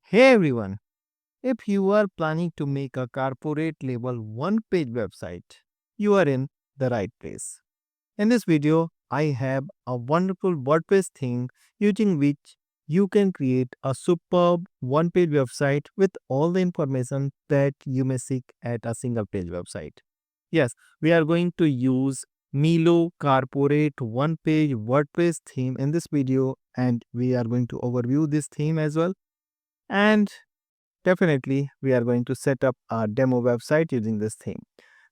Hey everyone, if you are planning to make a corporate level one page website, you are in the right place. In this video, I have a wonderful WordPress theme using which you can create a superb one page website with all the information that you may seek at a single page website. Yes, we are going to use Milo corporate one page WordPress theme in this video, and we are going to overview this theme as well. And definitely, we are going to set up a demo website using this theme.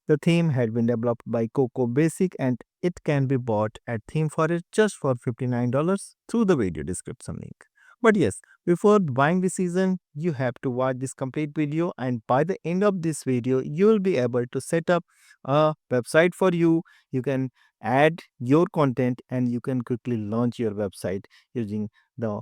The theme had been developed by Coco Basic and it can be bought at Theme Forest just for $59 through the video description link. But yes, before the buying decision, you have to watch this complete video, and by the end of this video, you will be able to set up a website for you. You can add your content and you can quickly launch your website using the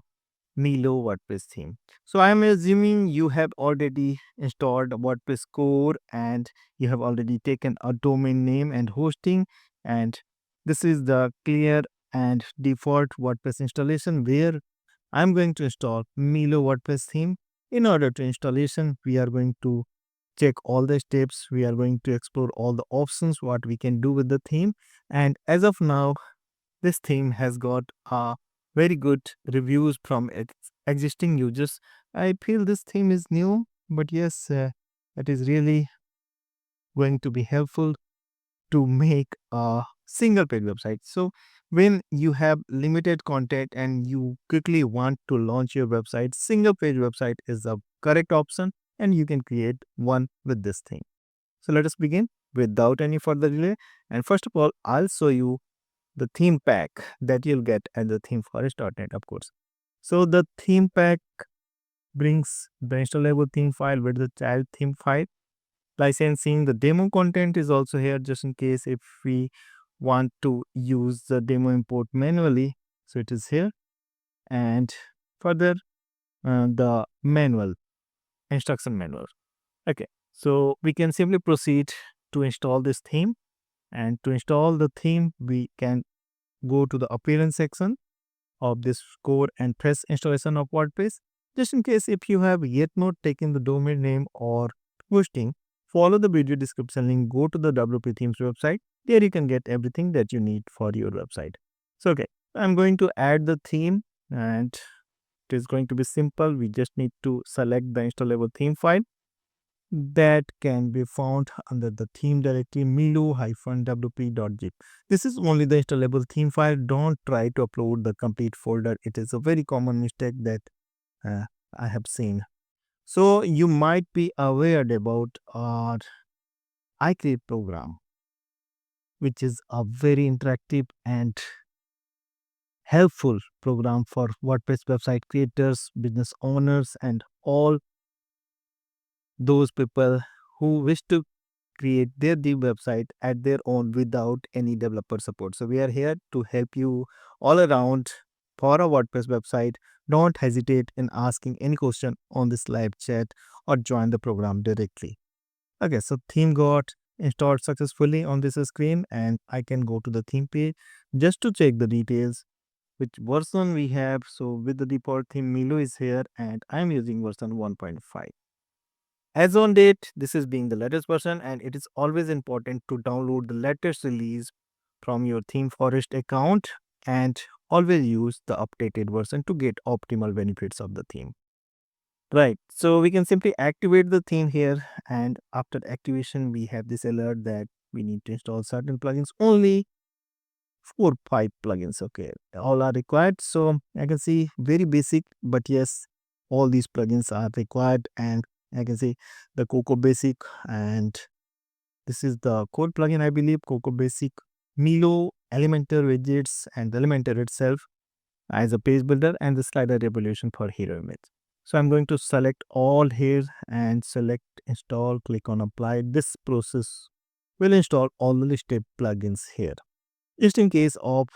Milo WordPress theme. So I am assuming you have already installed WordPress core and you have already taken a domain name and hosting, and this is the clear and default WordPress installation where I'm going to install Milo WordPress theme. In order to installation, we are going to check all the steps. We are going to explore all the options what we can do with the theme, and as of now this theme has got very good reviews from its existing users. I feel this theme is new, but yes, it is really going to be helpful to make a single page website. So, when you have limited content and you quickly want to launch your website, single page website is the correct option, and you can create one with this theme. So, let us begin without any further delay. And first of all, I'll show you the theme pack that you'll get at the themeforest.net, of course. So the theme pack brings the installable theme file with the child theme file. Licensing, the demo content is also here just in case if we want to use the demo import manually. So it is here. And further, the manual, instruction manual. Okay. So we can simply proceed to install this theme. And to install the theme, we can go to the appearance section of this core and press installation of WordPress. Just in case if you have yet not taken the domain name or hosting, follow the video description link, go to the WP Themes website. There you can get everything that you need for your website. So okay, I'm going to add the theme and it is going to be simple. We just need to select the installable theme file that can be found under the theme directory milo-wp.zip. This is only the installable theme file. Don't try to upload the complete folder. It is a very common mistake that uh, I have seen. So you might be aware about our iCreate program, which is a very interactive and helpful program for WordPress website creators, business owners, and all those people who wish to create their dev website at their own without any developer support. So we are here to help you all around for a WordPress website. Don't hesitate in asking any question on this live chat or join the program directly. Okay, so theme got installed successfully on this screen and I can go to the theme page just to check the details which version we have. So with the default theme Milo is here and I'm using version 1.5. As on date, this is being the latest version, and it is always important to download the latest release from your Theme Forest account and always use the updated version to get optimal benefits of the theme. Right, so we can simply activate the theme here, and after activation, we have this alert that we need to install certain plugins. Only 4 5 plugins, okay, all are required. So I can see very basic, but yes, all these plugins are required, and I can see the Coco Basic, and this is the core plugin, I believe, Coco Basic, Milo, Elementor widgets, and the Elementor itself as a page builder, and the slider evolution for hero image. So I'm going to select all here and select install, click on apply. This process will install all the listed plugins here. Just in case of,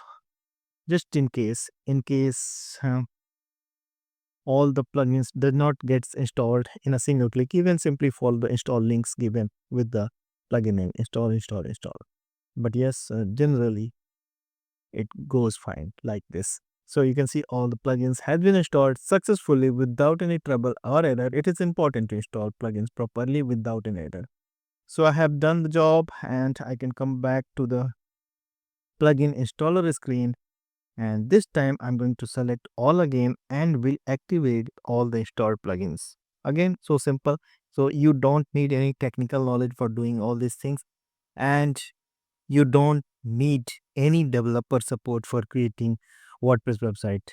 in case all the plugins does not get installed in a single click, you can simply follow the install links given with the plugin name, install. But yes, generally it goes fine like this. So you can see all the plugins have been installed successfully without any trouble or error. It is important to install plugins properly without an error. So I have done the job and I can come back to the plugin installer screen, and this time I'm going to select all again and will activate all the installed plugins. Again, so simple. So you don't need any technical knowledge for doing all these things, and you don't need any developer support for creating WordPress website.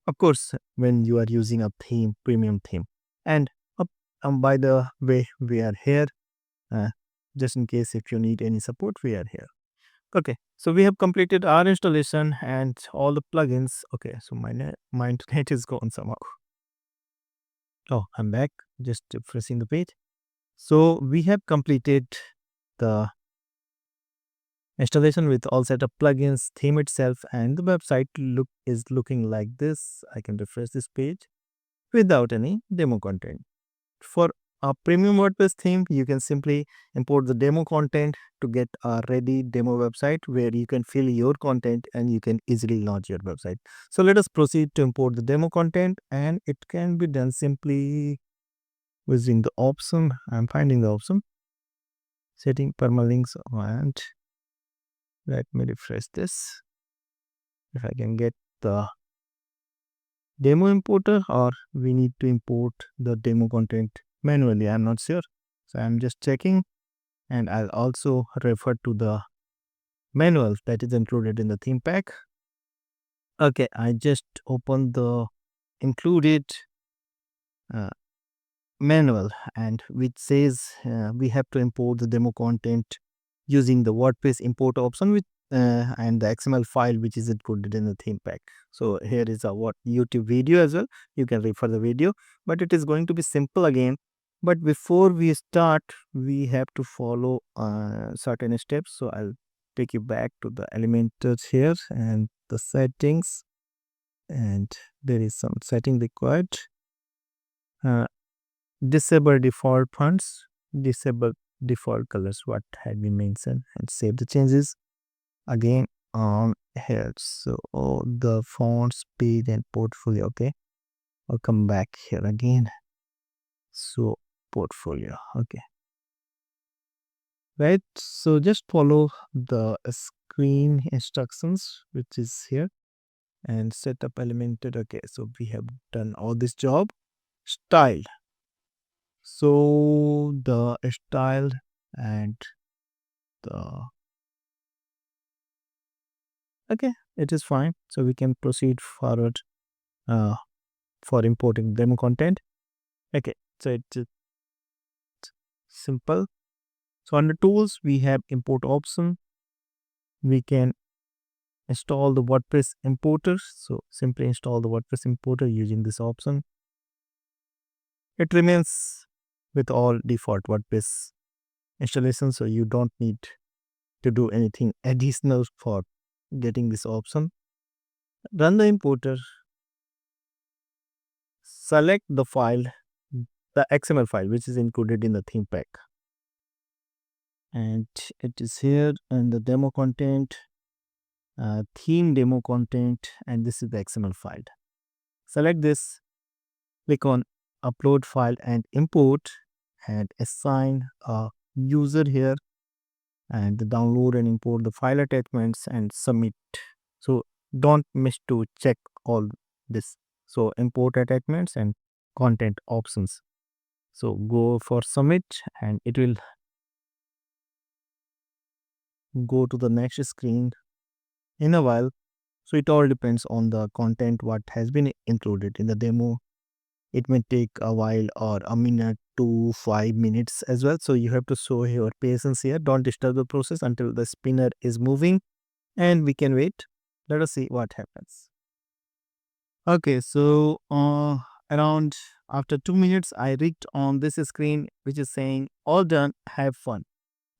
Of course, when you are using a theme, premium theme. And by the way, we are here uh, just in case if you need any support, we are here. Okay, so we have completed our installation and all the plugins. Okay, so my internet is gone somehow. Oh, I'm back. Just refreshing the page. So we have completed the installation with all set of plugins, theme itself, and the website is looking like this. I can refresh this page without any demo content. For a premium WordPress theme, you can simply import the demo content to get a ready demo website where you can fill your content and you can easily launch your website. So let us proceed to import the demo content, and it can be done simply using the option. I'm finding the option, setting permalinks, and let me refresh this. If I can get the demo importer, or we need to import the demo content manually, I'm not sure. So I'm just checking, and I'll also refer to the manual that is included in the theme pack. Okay, I just opened the included uh, manual, and which says we have to import the demo content using the WordPress import option with and the XML file which is included in the theme pack. So here is a YouTube video as well. You can refer the video, but it is going to be simple again. But before we start, we have to follow certain steps. So I'll take you back to the Elementors here and the settings, and there is some setting required. Uh, Disable default fonts, disable default colors, what had been mentioned, and save the changes again on here. So the fonts, page, and portfolio. Okay, I'll come back here again. So portfolio. Okay, right. So just follow the screen instructions which is here and set up Elementor. Okay, so we have done all this job. Style. So the style and the okay, it is fine. So we can proceed forward uh, for importing demo content. Okay, so it's simple. So under tools, we have import option. We can install the WordPress importer. So simply install the WordPress importer using this option. It remains with all default WordPress installation, so you don't need to do anything additional for getting this option. Run the importer, select the file, the XML file which is included in the theme pack, and it is here, and the demo content, theme demo content, and this is the XML file. Select this, click on upload file and import, and assign a user here, and download and import the file attachments and submit. So don't miss to check all this. So import attachments and content options. So go for submit, and it will go to the next screen in a while. So it all depends on the content what has been included in the demo. It may take a while, or a minute to 5 minutes as well. So you have to show your patience here. Don't disturb the process until the spinner is moving, and we can wait. Let us see what happens. Okay, so around after 2 minutes, I reached on this screen which is saying all done, have fun.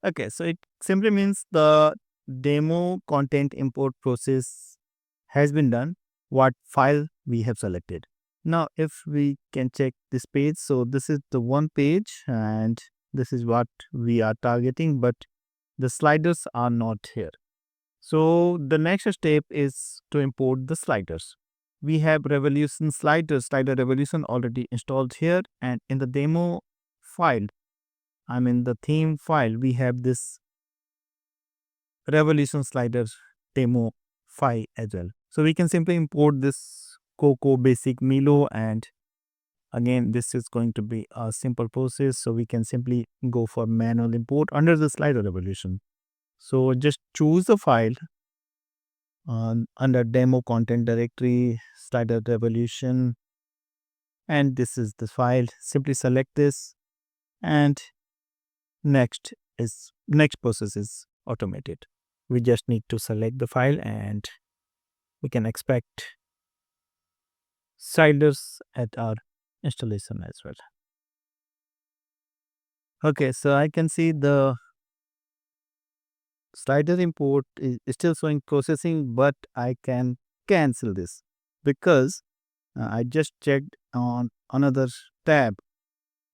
Okay, so it simply means the demo content import process has been done, what file we have selected. Now, if we can check this page, so this is the one page, and this is what we are targeting, but the sliders are not here. So the next step is to import the sliders. We have Revolution sliders, slider Revolution already installed here, and in the demo file, the theme file, we have this Revolution sliders demo file as well. So we can simply import this Coco basic Milo, and again this is going to be a simple process. So we can simply go for manual import under the slider Revolution. So just choose the file under demo content directory, slider Revolution, and this is the file. Simply select this, and next process is automated. We just need to select the file, and we can expect sliders at our installation as well. Okay, so I can see the slider import is still showing processing, but I can cancel this because I just checked on another tab.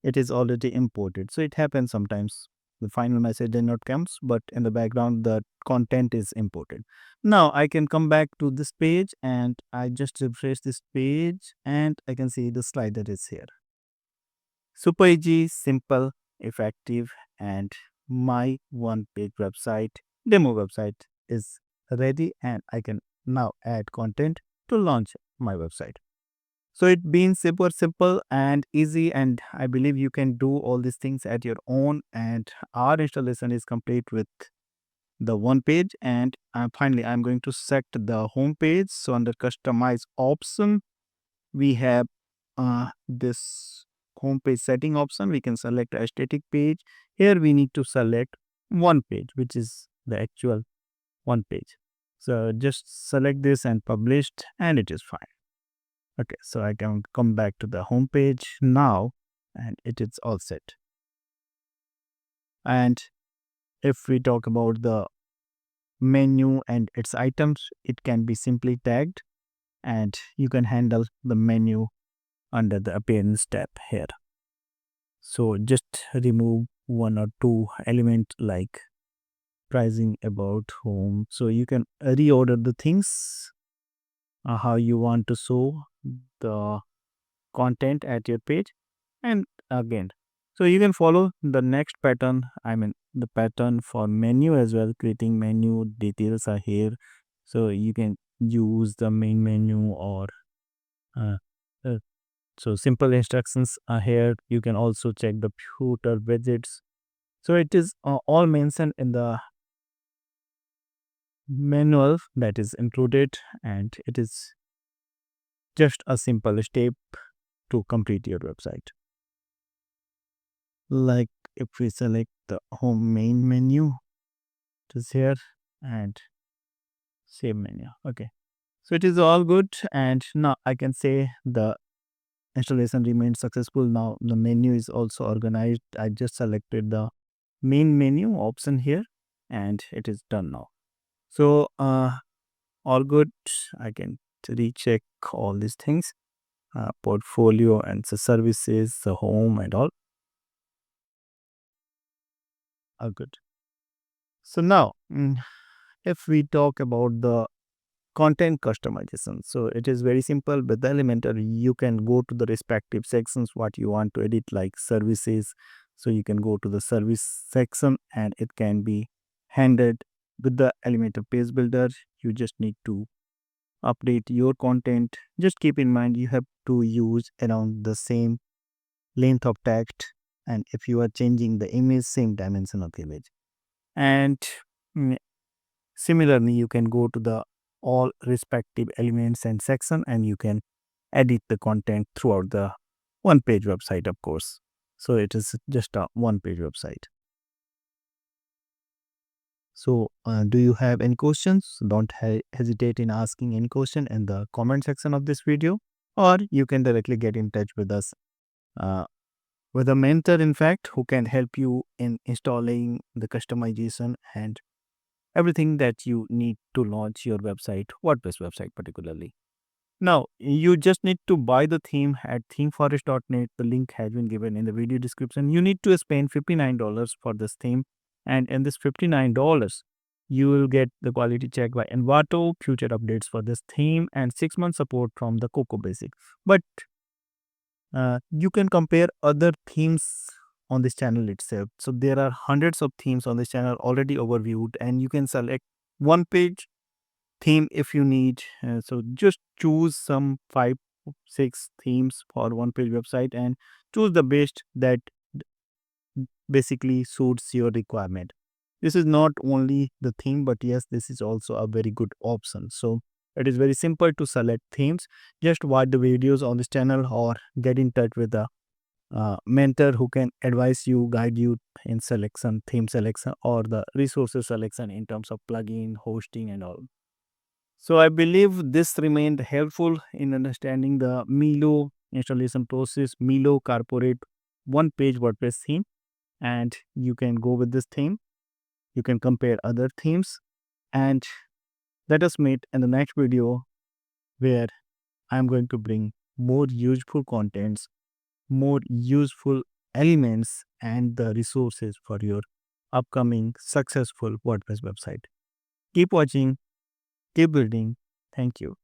It is already imported. So it happens sometimes. The final message did not comes, but in the background, the content is imported. Now I can come back to this page, and I just refresh this page, and I can see the slider is here. Super easy, simple, effective, and my one page website, demo website is ready, and I can now add content to launch my website. So it being super simple and easy, and I believe you can do all these things at your own. And our installation is complete with the one page. And finally, I'm going to set the home page. So under customize option, we have this home page setting option. We can select a static page. Here we need to select one page, which is the actual one page. So just select this and published, and it is fine. Okay, so I can come back to the home page now, and it is all set. And if we talk about the menu and its items, it can be simply tagged, and you can handle the menu under the appearance tab here. So just remove one or two elements like pricing, about, home. So you can reorder the things how you want to show the content at your page. And again, so you can follow the next pattern, the pattern for menu as well. Creating menu details are here, so you can use the main menu or uh, uh, so simple instructions are here. You can also check the footer widgets. So it is all mentioned in the manual that is included, and it is just a simple step to complete your website. Like if we select the home main menu, it is here, and save menu. Okay, so it is all good, and now I can say the installation remains successful. Now the menu is also organized. I just selected the main menu option here, and it is done now. So all good. I can recheck all these things, portfolio and the services, the home and all are good. So now if we talk about the content customization, so it is very simple. With the Elementor, you can go to the respective sections what you want to edit, like services. So you can go to the service section, and it can be handled with the Elementor page builder. You just need to update your content. Just keep in mind you have to use around the same length of text, and if you are changing the image, same dimension of the image. And mm, similarly, you can go to the all respective elements and section, and you can edit the content throughout the one page website, of course. So it is just a one page website. So do you have any questions? Don't hesitate in asking any question in the comment section of this video, or you can directly get in touch with us uh, with a mentor, in fact, who can help you in installing the customization and everything that you need to launch your website, WordPress website particularly. Now, you just need to buy the theme at themeforest.net. The link has been given in the video description. You need to spend $59 for this theme. And in this $59, You will get the quality check by Envato, future updates for this theme, and 6 month support from the Coco Basic. But you can compare other themes on this channel itself. So there are hundreds of themes on this channel already overviewed, and you can select one page theme if you need. So just choose some 5 6 themes for one page website and choose the best that basically suits your requirement. This is not only the theme, but yes, this is also a very good option. So it is very simple to select themes. Just watch the videos on this channel or get in touch with the mentor who can advise you, guide you in selection, theme selection, or the resources selection in terms of plugin, hosting, and all. So I believe this remained helpful in understanding the Milo installation process, Milo corporate one page WordPress theme, and you can go with this theme. You can compare other themes, and let us meet in the next video where I'm going to bring more useful contents, more useful elements, and the resources for your upcoming successful WordPress website. Keep watching, keep building. Thank you.